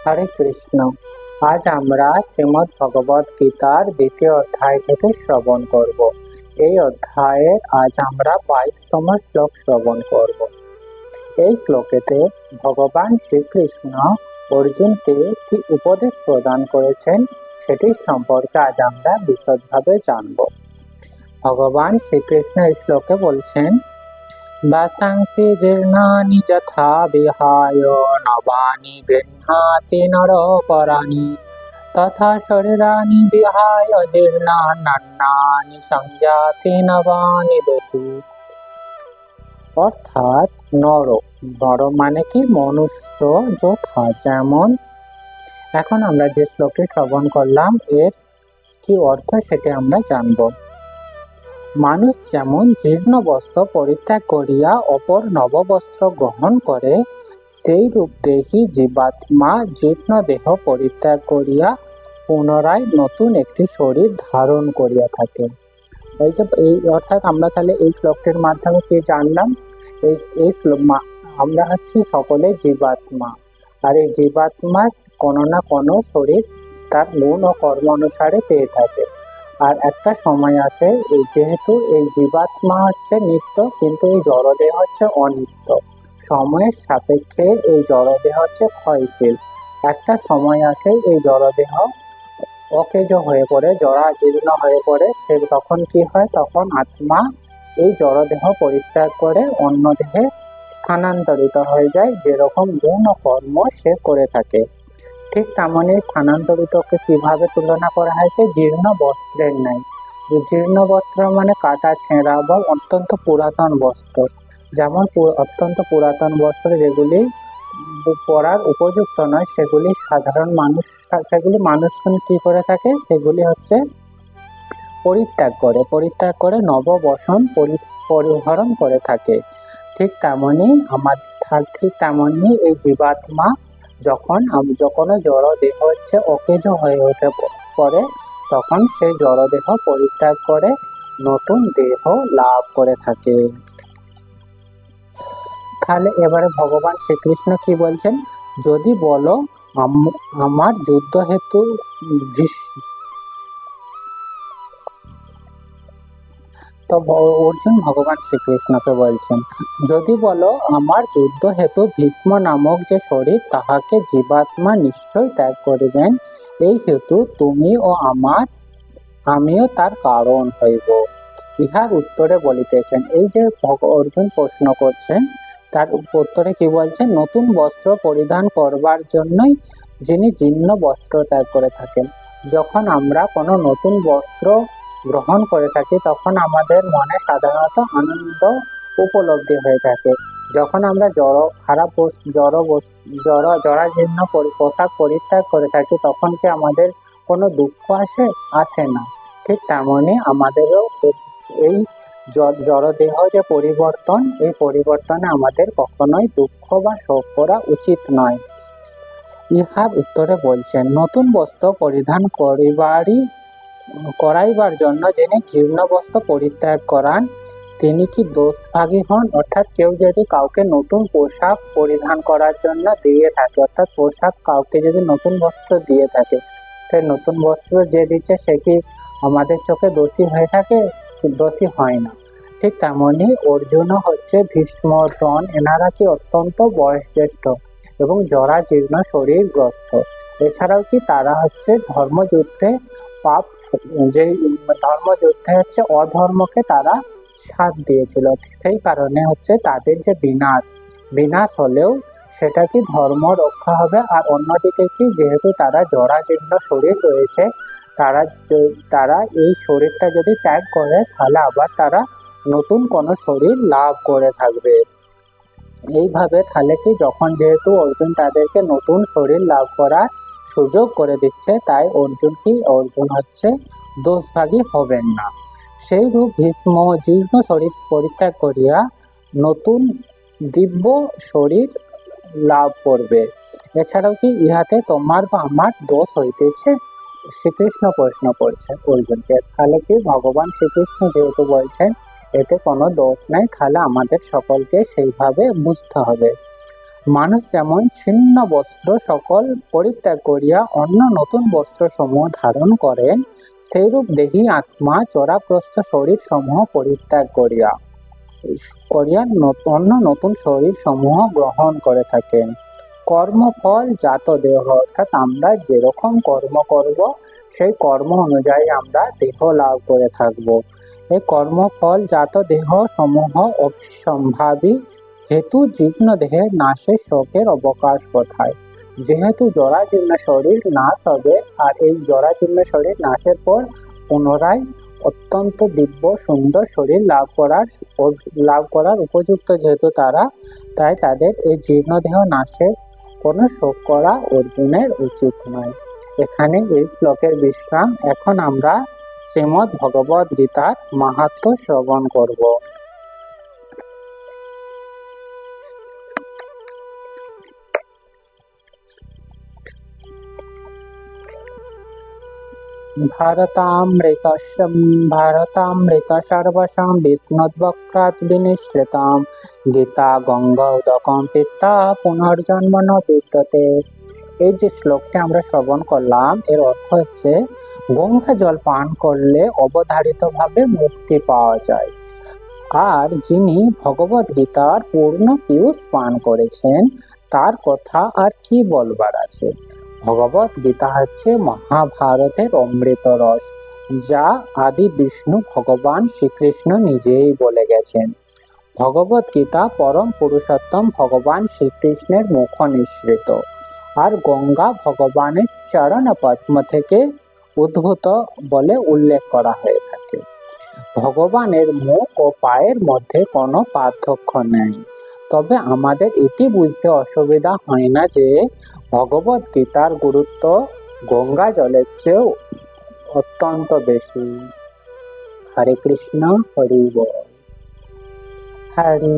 হরে কৃষ্ণ। আজ আমরা শ্রীমদ্ ভগবদ গীতার দ্বিতীয় অধ্যায় থেকে শ্রবণ করব। এই অধ্যায়ের আজ আমরা 22তম শ্লোক শ্রবণ করব। এই শ্লোকেতে ভগবান শ্রীকৃষ্ণ অর্জুনকে কি উপদেশ প্রদান করেছেন সেটি সম্পর্কে আজ আমরা বিশদভাবে জানব। ভগবান শ্রীকৃষ্ণ এই শ্লোকে বলছেন, বাসাংসি জীর্ণানি যথা বিহায় নবানি গৃহ্ণাতি নরপরাণি তথা শরীরানি বিহায় জীর্ণান্নানি সংযাতি নবানি দেহি। অর্থাৎ নর নর মানে কি মনুষ্য, যথা যেমন। এখন আমরা যে শ্লোকটি শ্রবণ করলাম এর কি অর্থ সেটি আমরা জানব। মানুষ যেমন জীর্ণ বস্ত্র পরিত্যাগ করিয়া অপর নববস্ত্র গ্রহণ করে, সেই রূপ দেহি জীবাত্মা জীর্ণ দেহ পরিত্যাগ করিয়া পুনরায় নতুন একটি শরীর ধারণ করিয়া থাকে। এই অর্থাৎ আমরা তাহলে এই শ্লোকটির মাধ্যমে কি জানলাম, এই আমরা হচ্ছি সকলে জীবাত্মা, আর এই জীবাত্মা কোনো না কোনো শরীর তার গুণ ও কর্ম অনুসারে পেয়ে থাকে। আর একটা সময় আসে, যেহেতু এই জীবাত্মা হচ্ছে নিত্য কিন্তু এই জড়দেহ হচ্ছে অনিত্য, সময়ের সাপেক্ষে এই জড়দেহ হচ্ছে ক্ষয়শীল। একটা সময় আসে এই জড়দেহ অকেজ হয়ে পড়ে, জরাজীর্ণ হয়ে পড়ে, সে তখন কি হয়, তখন আত্মা এই জড়দেহ পরিত্যাগ করে অন্য দেহে স্থানান্তরিত হয়ে যায়, যেরকম গুণ ও কর্ম সে করে থাকে। ঠিক তেমনই স্থানান্তরিতকে কিভাবে তুলনা করা হয়েছে, জীর্ণ বস্ত্রের ন্যায়। জীর্ণ বস্ত্র মানে কাটা ছেঁড়া বা অত্যন্ত পুরাতন বস্ত্র। যেমন অত্যন্ত পুরাতন বস্ত্র যেগুলি পরার উপযুক্ত নয়, সেগুলি সাধারণ মানুষ, সেগুলি মানুষজন কি করে থাকে, সেগুলি হচ্ছে পরিত্যাগ করে নববসন পরিহরণ করে থাকে। ঠিক তেমনি এই জীবাত্মা যখন জড় দেহ হচ্ছে অকেজ হয়ে ওঠে পরে, তখন সেই জড় দেহ পরিত্যাগ করে নতুন দেহ লাভ করে থাকে। তাহলে এবারে ভগবান শ্রীকৃষ্ণ কি বলছেন, যদি বলো আমার যুদ্ধ হেতু তো অর্জুন ভগবান শ্রীকৃষ্ণকে বলছেন, যদি বলো আমার যুদ্ধ হেতু ভীষ্ম নামক যে শরীর তাহাকে জীবাত্মা নিশ্চয় ত্যাগ করিবেন, এই হেতু তুমি ও আমিও তার কারণ হইব। ইহার উত্তরে বলিতেছেন, এই যে অর্জুন প্রশ্ন করছেন তার উত্তরে কি বলছেন, নতুন বস্ত্র পরিধান করবার জন্যই যিনি জীর্ণ বস্ত্র ত্যাগ করে থাকেন। যখন আমরা কোনো নতুন বস্ত্র গ্রহণ করে থাকি তখন আমাদের মনে সাধারণত আনন্দ উপলব্ধি হয়ে থাকে। যখন আমরা জরাজীর্ণ পোশাক পরিত্যাগ করে থাকি তখন কি আমাদের কোনো দুঃখ আসে না। ঠিক তেমনি আমাদেরও এই জড়দেহ যে পরিবর্তন, এই পরিবর্তনে আমাদের কখনোই দুঃখ বা শোক করা উচিত নয়। ইহার উত্তরে বলছেন, নতুন বস্ত্র পরিধান করাইবার জন্য যিনি জীর্ণ বস্ত্র পরিত্যাগ করান তিনি কি দোষভাগী হন। অর্থাৎ কেউ যদি কাউকে নতুন পোশাক পরিধান করার জন্য দিয়ে থাকে, অর্থাৎ পোশাক কাউকে যদি নতুন বস্ত্র দিয়ে থাকে, সেই নতুন বস্ত্র যে দিচ্ছে সে কি আমাদের চোখে দোষী হয়ে থাকে? দোষী হয় না। ঠিক তেমনি অর্জুনও হচ্ছে, ভীষ্ম, দ্রোণ, এনারা কি অত্যন্ত বয়োজ্যেষ্ঠ এবং জরাজীর্ণ শরীরগ্রস্ত। এছাড়াও কি তারা হচ্ছে ধর্মযুদ্ধে হচ্ছে অধর্মকে তারা সাথ দিয়েছিল, সেই কারণে হচ্ছে তাদের যে বিনাশ হলেও সেটা কি ধর্ম রক্ষা হবে। আর অন্যদিকে কি, যেহেতু তারা জরাজীর্ণ শরীর রয়েছে, তারা এই শরীরটা যদি ত্যাগ করে তাহলে আবার তারা নতুন কোনো শরীর লাভ করে থাকবে। এইভাবে তাহলে কি, যখন যেহেতু অর্জুন তাদেরকে নতুন শরীর লাভ করার সুযোগ করে দিচ্ছে, তাই অর্জুন হচ্ছে দোষভাগী হবেন না। সেই রূপ ভীষ্ম জীর্ণ শরীর পরিত্যাগ করিয়া নতুন দিব্য শরীর লাভ করবে। এছাড়াও কি ইহাতে তোমার বা আমার দোষ হইতেছে? শ্রীকৃষ্ণ প্রশ্ন করছে অর্জুনকে। তাহলে কি, ভগবান শ্রীকৃষ্ণ যেহেতু বলছেন এতে কোনো দোষ নাই, তাহলে আমাদের সকলকে সেইভাবে বুঝতে হবে। মানুষ যেমন ছিন্ন বস্ত্র সকল পরিত্যাগ করিয়া অন্য নতুন বস্ত্র সমূহ ধারণ করেন, সেইরূপ দেহী আত্মা চরাপ্রস্থ শরীর সমূহ পরিত্যাগ করিয়া অন্য নতুন শরীর সমূহ গ্রহণ করে থাকেন। কর্মফল জাত দেহ, অর্থাৎ আমরা যেরকম কর্ম করব সেই কর্ম অনুযায়ী আমরা দেহ লাভ করে থাকব। এই কর্মফল জাত দেহ সমূহ অভিসম্ভাবী হেতু জীর্ণ দেহের নাশের শোকের অবকাশ কোথায়। যেহেতু জরাজীর্ণ শরীর নাশ হবে, আর এই জরাজীর্ণ শরীর নাশের পর পুনরায় অত্যন্ত দিব্য সুন্দর শরীর লাভ করার উপযুক্ত যেহেতু তারা, তাই তাদের এই জীর্ণ দেহ নাশের কোনো শোক করা অর্জুনের উচিত নয়। এখানে এই শ্লোকের বিশ্রাম। এখন আমরা শ্রীমদ্ ভগবদ গীতার মাহাত্ম্য শ্রবণ করব। ভারতামৃত সর্বসাং বিষ্ণুবক্রাৎ বিনিশ্রিতাম গীতা গঙ্গোদকম পিতা পুনর্জন্ম ন বিদ্যতে। এই যে শ্লোকটি আমরা শ্রবণ করলাম, এর অর্থ হচ্ছে গঙ্গা জল পান করলে অবধারিতভাবে মুক্তি পাওয়া যায়। আর যিনি ভগবদ গীতার পূর্ণ পীয়ূষ পান করেছেন, তার কথা আর কি বলবার আছে। ভগবদ গীতা হচ্ছে মহাভারতের অমৃত রস, যা আদি বিষ্ণু ভগবান শ্রীকৃষ্ণ নিজেই বলে গেছেন। ভগবদ গীতা পরম পুরুষোত্তম ভগবান শ্রীকৃষ্ণের মুখ নিঃসৃত, আর গঙ্গা ভগবানের চরণ পদ্ম থেকে উদ্ভূত বলে উল্লেখ করা হয়ে থাকে। ভগবানের মুখ ও পায়ের মধ্যে কোনো পার্থক্য নেই। তবে আমাদের এটি বুঝতে অসুবিধা হয় না যে ভগবদ গীতার গুরুত্ব গঙ্গা জলের চেয়েও অত্যন্ত বেশি। হরে কৃষ্ণ, হরি বল। হরে